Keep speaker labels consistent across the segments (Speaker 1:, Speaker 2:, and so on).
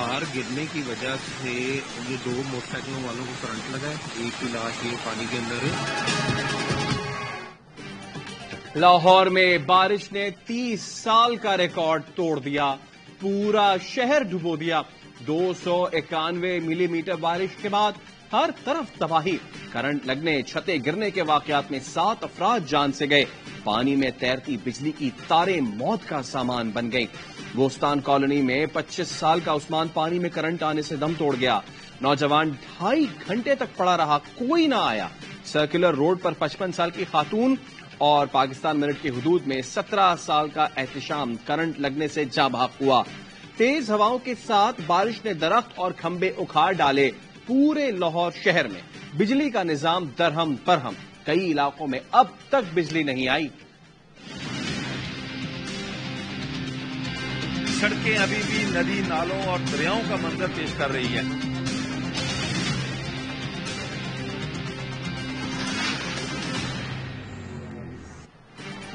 Speaker 1: तार गिरने की वजह से ये 2 मोटरसाइकिलों वालों को करंट लगा है। एक की लाश ये पानी के अंदर है।
Speaker 2: लाहौर में बारिश ने 30 साल का रिकॉर्ड तोड़ दिया, पूरा शहर डुबो दिया। 291 मिलीमीटर बारिश के बाद हर तरफ तबाही। करंट लगने, छतें गिरने के वाकयात में 7 अफराद जान से गए। पानी में तैरती बिजली की तारें मौत का सामान बन गईं। बोस्तान कॉलोनी में 25 साल का उस्मान पानी में करंट आने से दम तोड़ गया। नौजवान 2.5 घंटे तक पड़ा रहा, कोई ना आया। सर्कुलर रोड पर 55 साल की खातून और पाकिस्तान मिनट की हुदूद में 17 साल का एहतिशाम करंट लगने से जाँ भाग हुआ। तेज हवाओं के साथ बारिश ने दरख्त और खंबे उखाड़ डाले। पूरे लाहौर शहर में बिजली का निजाम दरहम बरहम। कई इलाकों में अब तक बिजली नहीं आई।
Speaker 3: सड़कें अभी भी नदी, नालों और दरियाओं का मंजर पेश कर रही है।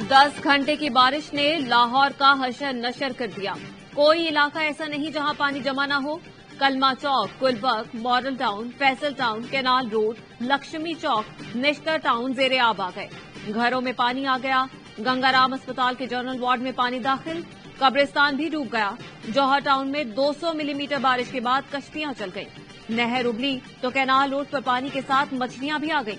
Speaker 4: दस घंटे की बारिश ने लाहौर का हशर नशर कर दिया। कोई इलाका ऐसा नहीं जहां पानी जमा न हो। Kalma Chowk, Gulberg, Model Town, Faisal Town, Canal Road, Lakshmi Chowk, Nishtar Town जेरे आब आ गए। घरों में पानी आ गया। गंगाराम अस्पताल के जनरल वार्ड में पानी दाखिल। कब्रिस्तान भी डूब गया। जौहर टाउन में 200 मिलीमीटर बारिश के बाद कश्तियां चल गईं। नहर उबली तो कैनाल रोड पर पानी के साथ मछलियां भी आ गईं।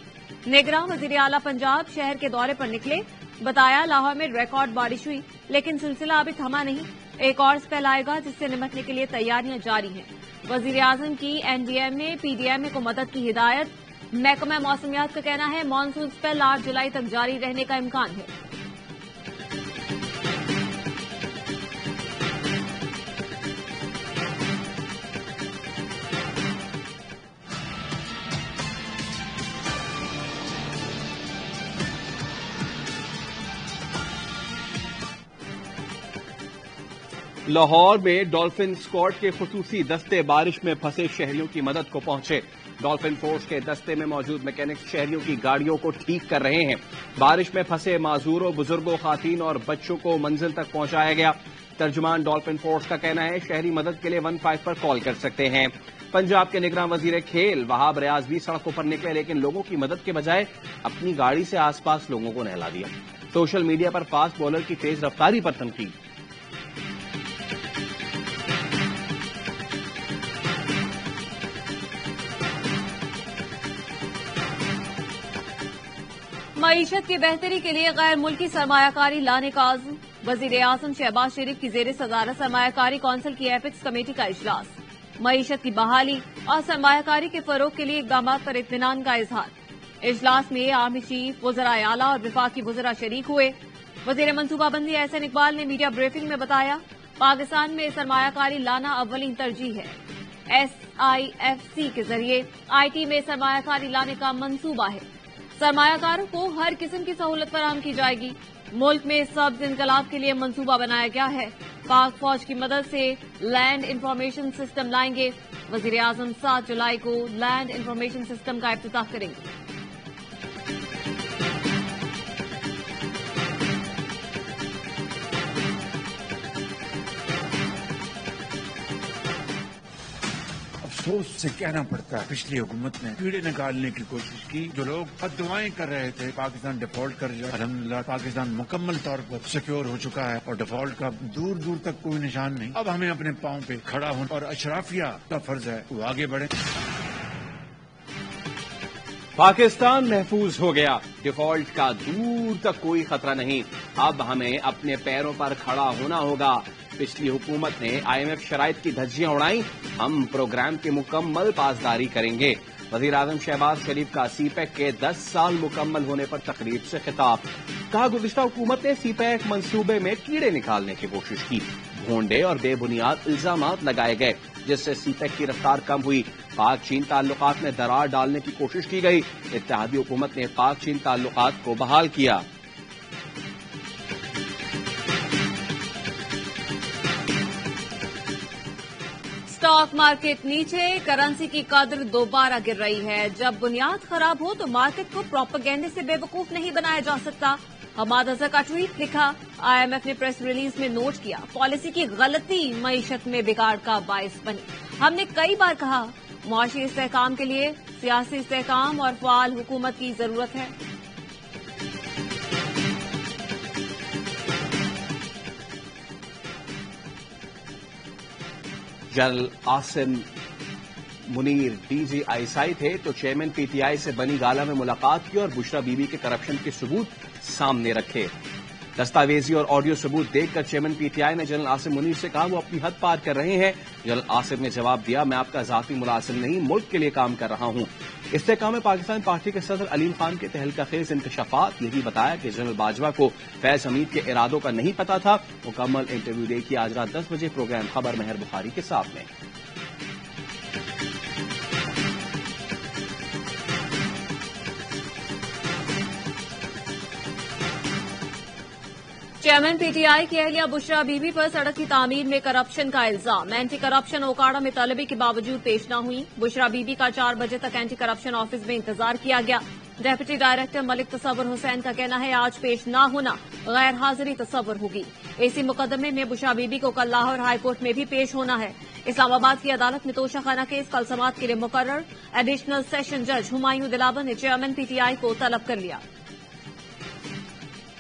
Speaker 4: निगरान वजीर आला पंजाब शहर के दौरे पर निकले। बताया लाहौर में रिकॉर्ड बारिश हुई, लेकिन सिलसिला अभी थमा नहीं। एक और स्पेल आएगा जिससे निपटने के लिए तैयारियां जारी हैं। वजीर आजम की एनडीएमए पीडीएमए को मदद की हिदायत। महकमा मौसमियात का कहना है मानसून स्पेल 8 जुलाई तक जारी रहने का इम्कान है।
Speaker 2: लाहौर में डॉल्फिन स्क्वाड के खुसूसी दस्ते बारिश में फंसे शहरियों की मदद को पहुंचे। डॉल्फिन फोर्स के दस्ते में मौजूद मैकेनिक्स शहरियों की गाड़ियों को ठीक कर रहे हैं। बारिश में फंसे माजूरों, बुजुर्गों, खातीन और बच्चों को मंजिल तक पहुंचाया गया। तर्जुमान डॉल्फिन फोर्स का कहना है शहरी मदद के लिए 15 पर कॉल कर सकते हैं। पंजाब के निगरान वजीर खेल वहाब रियाज भी सड़कों पर निकले, लेकिन लोगों की मदद के बजाय अपनी गाड़ी से आसपास लोगों को नहला दिया। सोशल मीडिया पर फास्ट बॉलर की तेज रफ्तारी पर तनकीद।
Speaker 4: मईशत की बेहतरी के लिए गैर मुल्की सरमायाकारी लाने का आज़म। वजीर आजम शहबाज शरीफ की जेर सदारत सरमायाकारी कौंसिल की एपिक्स कमेटी का इजलास। मईशत की बहाली और सरमायाकारी के फरोग के लिए इकदाम पर इत्मीनान का इजहार। इजलास में आर्मी चीफ, वज़राए आला और विफाकी वज़रा शरीक हुए। वजीर मनसूबाबंदी एहसन इकबाल ने मीडिया ब्रीफिंग में बताया पाकिस्तान में सरमायाकारी लाना अव्वलीन तरजीह है। SIFC के जरिए IT में सरमायाकारी लाने का मंसूबा है। सरमायाकारों को हर किस्म की सहूलत फराहम की जाएगी। मुल्क में सब्ज इनकलाब के लिए मंसूबा बनाया गया है। पाक फौज की मदद से लैंड इंफॉर्मेशन सिस्टम लाएंगे। वजीर आजम 7 जुलाई को लैंड इंफॉर्मेशन सिस्टम का इफ्तिताह करेंगे।
Speaker 5: अफसोस से कहना पड़ता है पिछली हुकूमत ने कीड़े निकालने की कोशिश की। जो लोग दुआएं कर रहे थे पाकिस्तान डिफॉल्ट कर जाए, अल्हम्दुलिल्लाह पाकिस्तान मुकम्मल तौर पर सिक्योर हो चुका है और डिफॉल्ट का दूर दूर तक कोई निशान नहीं। अब हमें अपने पांव पे खड़ा होना और अशराफिया का फर्ज है वो आगे बढ़े।
Speaker 2: पाकिस्तान महफूज हो गया, डिफॉल्ट का दूर तक कोई खतरा नहीं। अब हमें अपने पैरों पर खड़ा होना होगा। पिछली हुकूमत ने IMF शराइत की धज्जियां उड़ाई, हम प्रोग्राम की मुकम्मल पासदारी करेंगे। वजीर आजम शहबाज शरीफ का CPEC के 10 साल मुकम्मल होने पर तकरीब से खिताब। कहा गुज़िश्ता हुकूमत ने CPEC मंसूबे में कीड़े निकालने की कोशिश की। भोंडे और बेबुनियाद इल्जामात लगाए गए, जिससे CPEC की रफ्तार कम हुई। पाक चीन ताल्लुकात में दरार डालने की कोशिश की गई। इत्तेहादी हुकूमत ने पाक चीन ताल्लुकात को बहाल किया।
Speaker 4: स्टॉक मार्केट नीचे, करेंसी की कद्र दोबारा गिर रही है। जब बुनियाद खराब हो तो मार्केट को प्रोपेगेंडे से बेवकूफ नहीं बनाया जा सकता। हमाद अजहर का ट्वीट लिखा। IMF ने प्रेस रिलीज में नोट किया पॉलिसी की गलती मईशत में बिगाड़ का बायस बनी। ہم نے کئی بار کہا معاشی استحکام کے لیے سیاسی استحکام اور فعال حکومت کی ضرورت ہے۔
Speaker 2: General Asim Munir D G I سائی تھے تو چیئرمین پی ٹی آئی سے بنی گالا میں ملاقات کی اور بشرا بی بی کے کرپشن کے ثبوت سامنے رکھے۔ دستاویزی اور آڈیو ثبوت دیکھ کر چیئرمین پی ٹی آئی نے جنرل عاصم منیر سے کہا وہ اپنی حد پار کر رہے ہیں۔ جنرل عاصم نے جواب دیا میں آپ کا ذاتی ملازم نہیں، ملک کے لیے کام کر رہا ہوں۔ استحکام پاکستان پارٹی کے صدر علیم خان کے تہلکہ خیز انکشافات یہی بتایا کہ جنرل باجوہ کو فیض حمید کے ارادوں کا نہیں پتا تھا۔ مکمل انٹرویو دیکھیے آج رات 10 بجے پروگرام خبر مہر بخاری کے ساتھ میں۔
Speaker 4: چیئرمین پی ٹی آئی کی اہلیہ بشرا بی بی پر سڑک کی تعمیر میں کرپشن کا الزام۔ اینٹی کرپشن اوکاڑا میں طلبی کے باوجود پیش نہ ہوئی۔ بشرا بی بی کا 4 بجے تک اینٹی کرپشن آفس میں انتظار کیا گیا۔ ڈیپٹی ڈائریکٹر ملک تصور حسین کا کہنا ہے آج پیش نہ ہونا غیر حاضری تصور ہوگی۔ اسی مقدمے میں بشرا بی بی کو کل لاہور ہائی کورٹ میں بھی پیش ہونا ہے۔ اسلام آباد کی عدالت میں توشہ خانہ کیس کل سماعت کے لیے مقرر۔ ایڈیشنل سیشن جج ہمایوں دلاور نے چیئرمین پی ٹی آئی کو طلب کر لیا۔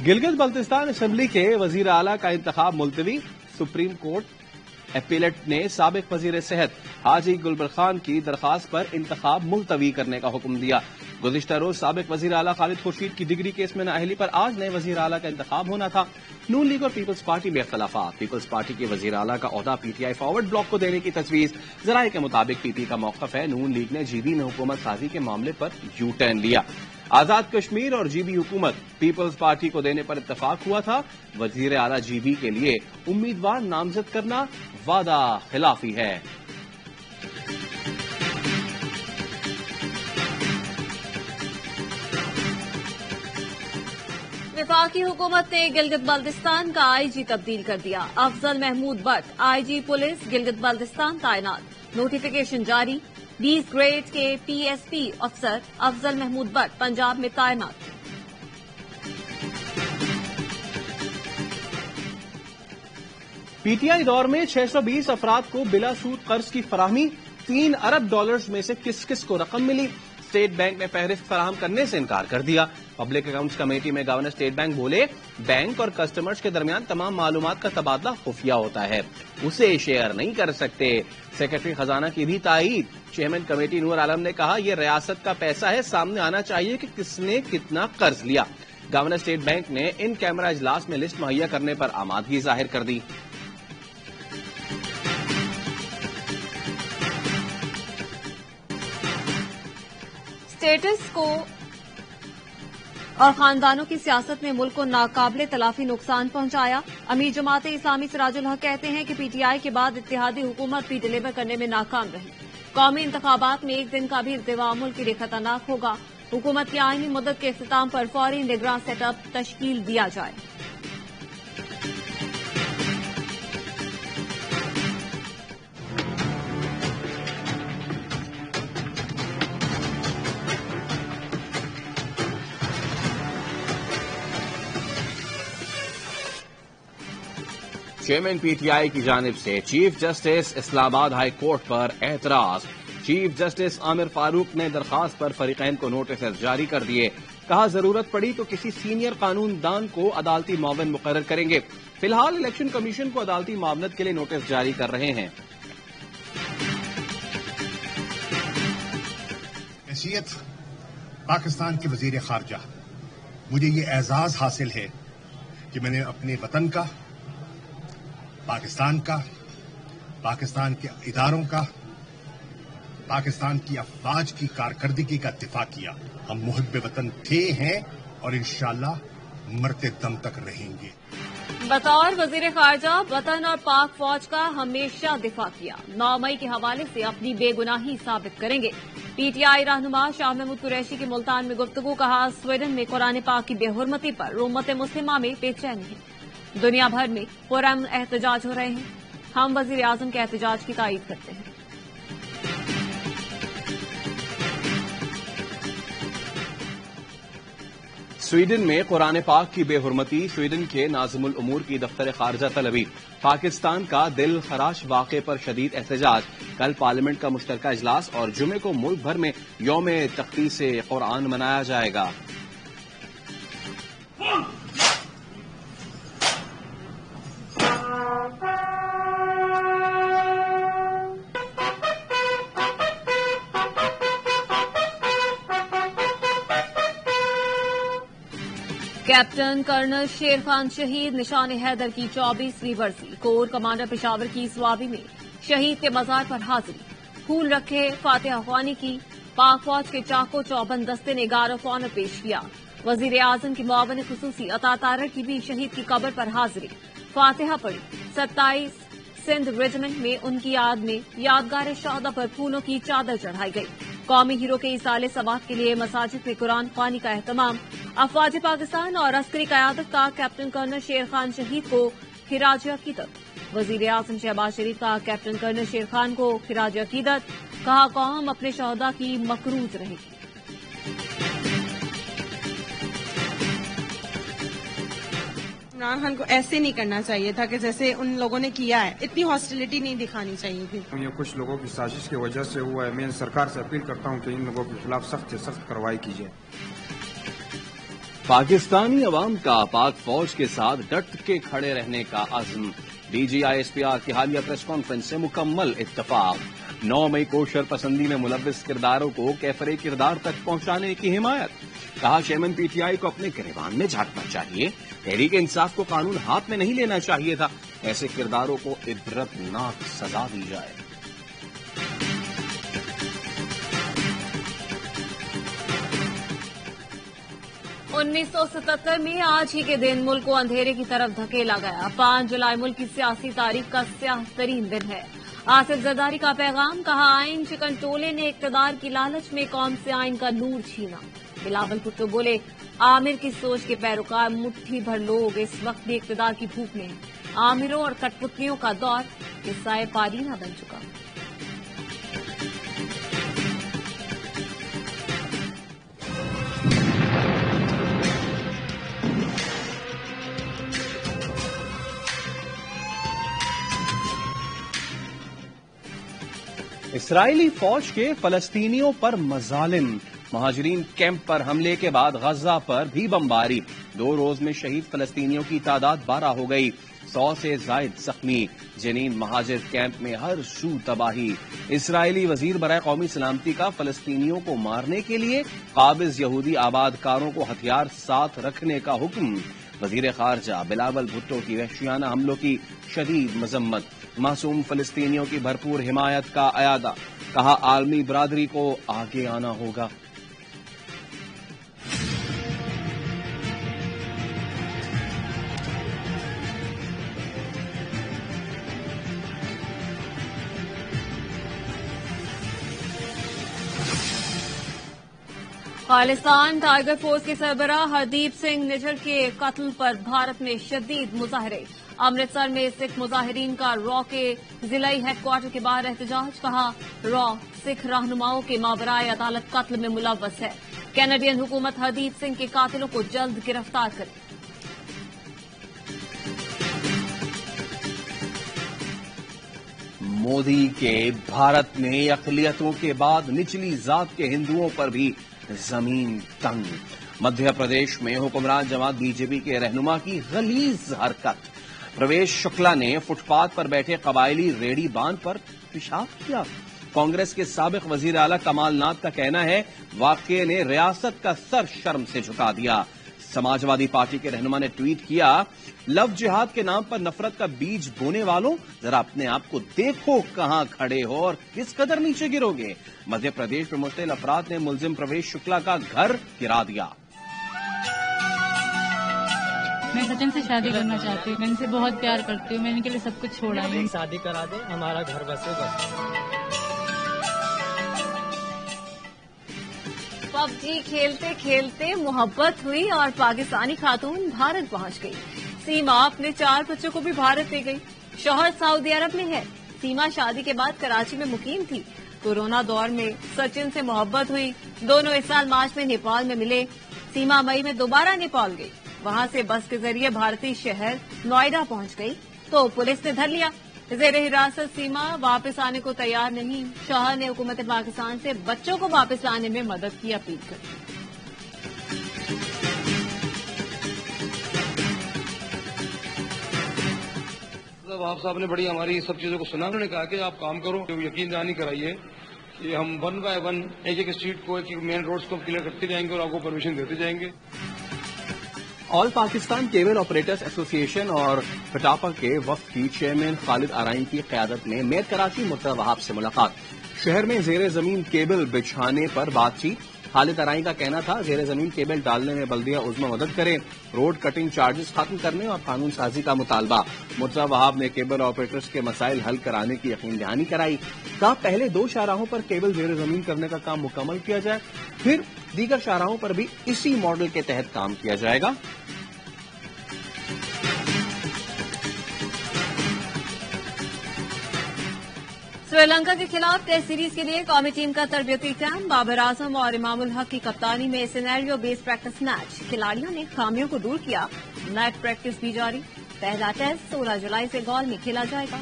Speaker 2: گلگت بلتستان اسمبلی کے وزیر اعلیٰ کا انتخاب ملتوی۔ سپریم کورٹ اپیلیٹ نے سابق وزیر صحت حاجی گلبر خان کی درخواست پر انتخاب ملتوی کرنے کا حکم دیا۔ گزشتہ روز سابق وزیر اعلیٰ خالد خورشید کی ڈگری کیس میں نااہلی پر آج نئے وزیر اعلیٰ کا انتخاب ہونا تھا۔ نون لیگ اور پیپلز پارٹی میں اختلافات۔ پیپلز پارٹی کے وزیر اعلیٰ کا عہدہ P T I forward block کو دینے کی تجویز۔ ذرائع کے مطابق پی پی کا موقف ہے نون لیگ نے جی بی میں حکومت سازی کے معاملے پر یو ٹرن لیا۔ آزاد کشمیر اور جی بی حکومت پیپلز پارٹی کو دینے پر اتفاق ہوا تھا۔ وزیر اعلیٰ جی بی کے لیے امیدوار نامزد کرنا وعدہ خلافی ہے۔
Speaker 4: وفاقی حکومت نے گلگت بلتستان کا آئی جی تبدیل کر دیا۔ Afzal Mahmood Butt I G police Gilgit Baltistan تعینات۔ نوٹیفیکیشن جاری۔ 20 گریڈ کے پی ایس پی افسر افضل محمود بٹ پنجاب میں تعینات۔
Speaker 2: پی ٹی آئی دور میں 620 افراد کو بلا سود قرض کی فراہمی۔ 3 ارب ڈالرز میں سے کس کس کو رقم ملی؟ اسٹیٹ بینک نے فہرست فراہم کرنے سے انکار کر دیا۔ پبلک اکاؤنٹس کمیٹی میں گورنر اسٹیٹ بینک بولے بینک اور کسٹمرز کے درمیان تمام معلومات کا تبادلہ خفیہ ہوتا ہے، اسے شیئر نہیں کر سکتے۔ سیکرٹری خزانہ کی بھی تائید۔ چیئرمین کمیٹی نور عالم نے کہا یہ ریاست کا پیسہ ہے، سامنے آنا چاہیے کہ کس نے کتنا قرض لیا۔ گورنر اسٹیٹ بینک نے ان کیمرہ اجلاس میں لسٹ مہیا کرنے پر آمادگی ظاہر کر دی۔
Speaker 4: اسٹیٹس کو اور خاندانوں کی سیاست نے ملک کو ناقابل تلافی نقصان پہنچایا۔ امیر جماعت اسلامی سراج الحق کہتے ہیں کہ پی ٹی آئی کے بعد اتحادی حکومت بھی ڈلیور کرنے میں ناکام رہی۔ قومی انتخابات میں ایک دن کا بھی التوا ملک کے لیے خطرناک ہوگا۔ حکومت کی آئینی مدت کے اختتام پر فوری نگراں سیٹ اپ تشکیل دیا جائے۔
Speaker 2: چیئرمین پی ٹی آئی کی جانب سے چیف جسٹس اسلام آباد ہائی کورٹ پر اعتراض۔ چیف جسٹس عامر فاروق نے درخواست پر فریقین کو نوٹسز جاری کر دیے۔ کہا ضرورت پڑی تو کسی سینئر قانون دان کو عدالتی معاون مقرر کریں گے۔ فی الحال الیکشن کمیشن کو عدالتی معاونت کے لیے نوٹس جاری کر رہے ہیں۔
Speaker 6: حیثیت پاکستان کے وزیر خارجہ مجھے یہ اعزاز حاصل ہے کہ میں نے اپنے وطن کا، پاکستان کا، پاکستان کے اداروں کا، پاکستان کی افواج کی کارکردگی کا دفاع کیا۔ ہم محب وطن تھے، ہیں اور انشاءاللہ مرتے دم تک رہیں گے۔
Speaker 4: بطور وزیر خارجہ وطن اور پاک فوج کا ہمیشہ دفاع کیا۔ 9 مئی کے حوالے سے اپنی بے گناہی ثابت کریں گے۔ پی ٹی آئی رہنما شاہ محمود قریشی کی ملتان میں گفتگو۔ کہا سویڈن میں قرآن پاک کی بے حرمتی پر امت مسلمہ میں بے چینی ہے۔ دنیا بھر میں پرامن احتجاج ہو رہے ہیں، ہم وزیر اعظم کے احتجاج کی تائید کرتے ہیں۔
Speaker 2: स्वीडन में कुरान पाक की बेहुरमती, स्वीडन के नाज़िमुल उमूर की दफ्तर खारजा तलबी, पाकिस्तान का दिल खराश वाक़े पर शदीद एहतजाज। कल पार्लियामेंट का मुश्तरका इजलास और जुमे को मुल्क भर में यौम तख्तीस कुरान मनाया जाएगा।
Speaker 4: कैप्टन कर्नल शेर खान शहीद, निशान हैदर की 24वीं बरसी। कोर कमांडर पेशावर की स्वाबी में शहीद के मजार पर हाजिरी, फूल रखे, फातिहा ख्वानी की। पाक फौज के चाको चौबंद दस्ते ने गार्ड ऑफ ऑनर पेश किया। वजीर आजम की मुआवन खुसूसी अता तारड़ की भी शहीद की कब्र पर हाजिरी, फातिहा पढ़ी। 27 सिंध रेजिमेंट में उनकी याद में यादगार शहादा पर फूलों की चादर चढ़ाई गई। कौमी हीरो के इसाले सवाब के लिए मसाजिद में कुरान ख्वानी का एहतमाम। अफवाज पाकिस्तान और अस्करी कयादत का कैप्टन कर्नल शेर खान शहीद को खिराज अकीदत। वजीर आजम शहबाज शरीफ का कैप्टन कर्नल शेर खान को खिराज अकीदत, कहा कौम अपने शहदा की मकरूज रहेगी।
Speaker 7: इमरान खान को ऐसे नहीं करना चाहिए था कि जैसे उन लोगों ने किया है, इतनी हॉस्टिलिटी नहीं दिखानी चाहिए थी।
Speaker 8: ये कुछ लोगों की साजिश की वजह से हुआ है। मैं सरकार से अपील करता हूं कि इन लोगों के खिलाफ सख्त से सख्त कार्रवाई की जाए।
Speaker 2: पाकिस्तानी अवाम का पाक फौज के साथ डट के खड़े रहने का अज़्म। DGISPR की हालिया प्रेस कॉन्फ्रेंस से मुकम्मल इत्तफाक। 9 मई को शरपसंदी में मुलव्विस किरदारों को कैफरे किरदार तक पहुंचाने की हिमायत। कहा चेयरमैन PTI को अपने गिरबान में झांकना चाहिए। तहरीक इंसाफ को कानून हाथ में नहीं लेना चाहिए था। ऐसे किरदारों को इबरतनाक सजा दी जाए।
Speaker 4: उन्नीस 1977 में आज ही के दिन मुल्क को अंधेरे की तरफ धकेला गया। 5 जुलाई मुल्क की सियासी तारीख का स्याह तरीन दिन है। आसिफ जरदारी का पैगाम, कहा आइन चिकन टोले ने इक्तदार की लालच में कौम से आइन का नूर छीना। बिलावल भुट्टो बोले, आमिर की सोच के पैरोकार मुट्ठी भर लोग इस वक्त भी इक्तदार की भूख में हैं। आमिरों और कठपुतलियों का दौर किस्साए पारीना बन चुका।
Speaker 2: इसराइली फौज के फलस्तीनियों पर मजालिम। महाजरीन कैंप पर हमले के बाद गजा पर भी बमबारी। 2 रोज में शहीद फलस्तीनियों की तादाद 12 हो गई। 100 से जायद जख्मी। जनीन महाजिर कैंप में हर सू तबाही। इसराइली वजीर बराए कौमी सलामती का फलस्तीनियों को मारने के लिए काबिज यहूदी आबादकारों को हथियार साथ रखने का हुक्म। वजीर खारजा बिलावल भुट्टो की वहशियाना हमलों की शदीद मजम्मत। मासूम फलस्तीनियों की भरपूर हिमायत का अयादा। कहा आलमी बरादरी को आगे आना होगा।
Speaker 4: खालिस्तान टाइगर फोर्स के सरबराह हरदीप सिंह निज्जर के कत्ल पर भारत में शदीद मुजाहरे। अमृतसर में सिख मुजाहिरीन का रॉ के जिलाई हेडक्वार्टर के बाहर एहतजाज। कहा रॉ सिख रहनुमाओं के माबराए अदालत कत्ल में मुलव्वस है। कैनेडियन हुकूमत हरदीप सिंह के कातिलों को जल्द गिरफ्तार करे।
Speaker 2: मोदी के भारत में अक़लियतों के बाद निचली जात के हिंदुओं पर भी जमीन तंग। मध्य प्रदेश में हुक्मरान जमात बीजेपी के रहनुमा की गलीज हरकत। प्रवेश शुक्ला ने फुटपाथ पर बैठे कबायली रेडी बांध पर पेशाब किया। कांग्रेस के साबिक वजीर आला कमालनाथ का कहना है वाकये ने रियासत का सर शर्म से झुका दिया। समाजवादी पार्टी के रहनुमा ने ट्वीट किया, लव जिहाद के नाम पर नफरत का बीज बोने वालों, जरा अपने आप को देखो कहां खड़े हो और किस कदर नीचे गिरोगे। मध्य प्रदेश में मुश्तिल अफराद ने मुलजिम प्रवेश शुक्ला का घर गिरा दिया।
Speaker 9: मैं सचिन से शादी करना चाहती हूँ। मैं इनसे बहुत प्यार करती हूँ। मैं इनके लिए सब कुछ छोड़ा है।
Speaker 10: शादी करा दो, हमारा घर बसे बस।
Speaker 4: पबजी खेलते खेलते मोहब्बत हुई और पाकिस्तानी खातून भारत पहुंच गई। सीमा अपने 4 बच्चों को भी भारत ले गई। शौहर सऊदी अरब में है। सीमा शादी के बाद कराची में मुकीम थी। कोरोना दौर में सचिन से मोहब्बत हुई। दोनों इस साल मार्च में नेपाल में मिले। सीमा मई में दोबारा नेपाल गई। वहां से बस के जरिए भारतीय शहर नोएडा पहुंच गई तो पुलिस ने धर लिया। जेर हिरासत सीमा वापस आने को तैयार नहीं। शाह ने हुकूमत पाकिस्तान से बच्चों को वापस लाने में मदद की अपील की।
Speaker 11: आप साहब ने बड़ी हमारी सब चीजों को सुना। उन्होंने कहा कि आप काम करो, यकीन दहानी कराइए कि हम 1 बाय 1 एक स्ट्रीट को, एक मेन रोड्स को क्लियर करते जाएंगे और आपको परमिशन देते जाएंगे।
Speaker 2: All Pakistan cable operators association और पटापा के वफ्द की चेयरमैन खालिद आराइन की क़यादत में मेयर कराची मुर्तज़ा वहाब से मुलाकात। शहर में जेर जमीन केबल बिछाने पर बातचीत। खालिद आराइन का कहना था जेर जमीन केबल डालने में बल्दिया उज़्मा मदद करे। रोड कटिंग चार्जेस खत्म करने और कानून साजी का मुतालबा। मुर्तज़ा वहाब ने केबल ऑपरेटर्स के मसाइल हल कराने की यकीन दहानी कराई। कहा पहले 2 शाहराहों पर केबल जेर जमीन करने का काम मुकम्मल किया जाए, फिर दीगर शाहराहों पर भी इसी मॉडल के तहत काम किया जाएगा।
Speaker 4: श्रीलंका के खिलाफ टेस्ट सीरीज के लिए कौमी टीम का तरबियती कैंप। बाबर आजम और इमामुल हक की कप्तानी में सिनेरियो बेस्ड प्रैक्टिस मैच। खिलाड़ियों ने खामियों को दूर किया। नेट प्रैक्टिस भी जारी। पहला टेस्ट 16 जुलाई से गौल में खेला जाएगा।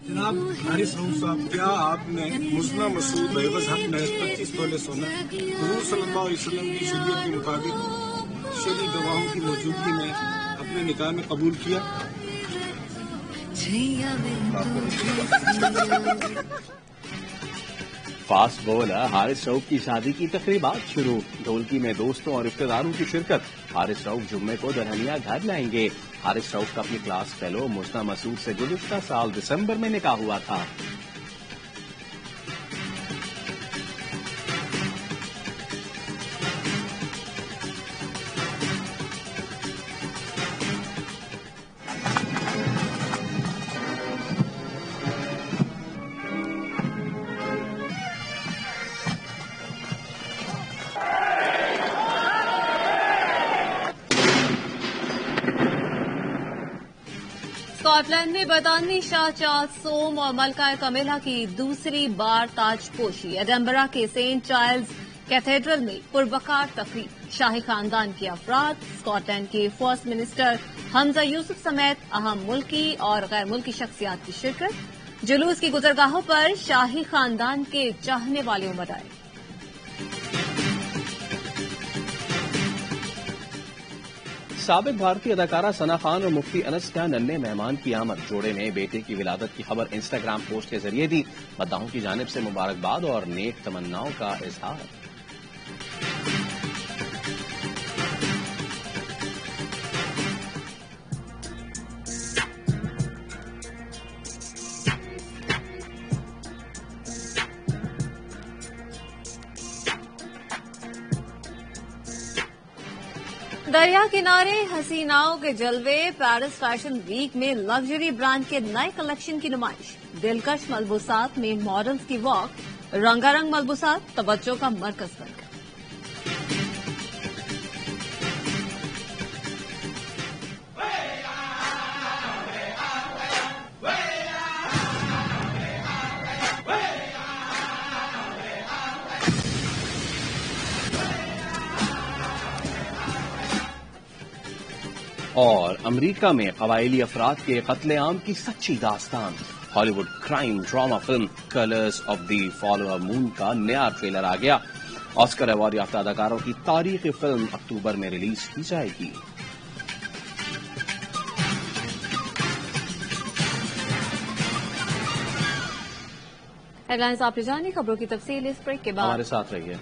Speaker 12: जनाब हारिस रऊफ साहब, क्या आपने मुस्ना मसूद बेबस हक ने 25 तोले सोना हुजूर सल्लल्लाहु अलैहि वसल्लम की शरीयत के मुताबिक शरई गवाहों की मौजूदगी में अपने निकाह में कबूल किया?
Speaker 2: फास्ट बॉलर हारिस रऊफ की शादी की तकरीबात शुरू। ढोलकी में दोस्तों और रिश्तेदारों की शिरकत। हारिस रऊफ जुम्मे को दुल्हनिया घर लाएंगे। हारिस रऊफ का अपनी क्लास फेलो मुस्ना मसूद से गुज़िश्ता साल दिसंबर में निकाह हुआ था।
Speaker 4: स्कॉटलैंड में बरतानवी शाह चार्ल्स सोम और मलका कमिला की दूसरी बार ताजपोशी। एडनबरा के सेंट चार्ल्स कैथेड्रल में पुरवकार तकरीब। शाही खानदान के अफराद, स्कॉटलैंड के फर्स्ट मिनिस्टर हमजा यूसुफ समेत अहम मुल्की और गैर मुल्की शख्सियात की शिरकत। जुलूस की गुजरगाहों पर शाही खानदान के चाहने वाले उमड़ आए।
Speaker 2: साबिक भारतीय अदाकारा सना खान और मुफ्ती अनस का नन्हे मेहमान की आमद। जोड़े ने बेटे की विलादत की खबर इंस्टाग्राम पोस्ट के जरिए दी। मद्दाहों की जानिब से मुबारकबाद और नेक तमन्नाओं का इजहार।
Speaker 4: दरिया किनारे हसीनाओं के जलवे। पेरिस फैशन वीक में लग्जरी ब्रांड के नए कलेक्शन की नुमाइश। दिलकश मलबूसात में मॉडल्स की वॉक। रंगारंग मलबूसात तवज्जो का मरकज बन गए।
Speaker 2: और अमेरिका में कबायली अफराद के कत्लेआम की सच्ची दास्तान। Hollywood crime drama film colours of the follower moon का नया ट्रेलर आ गया। ऑस्कर अवार्ड याफ्ता अदाकारों की तारीखी फिल्म अक्टूबर में रिलीज की जाएगी।
Speaker 4: हेडलाइंस आपने जानी, खबरों की तफसील इस ब्रेक के बाद।
Speaker 2: हमारे साथ रहिए।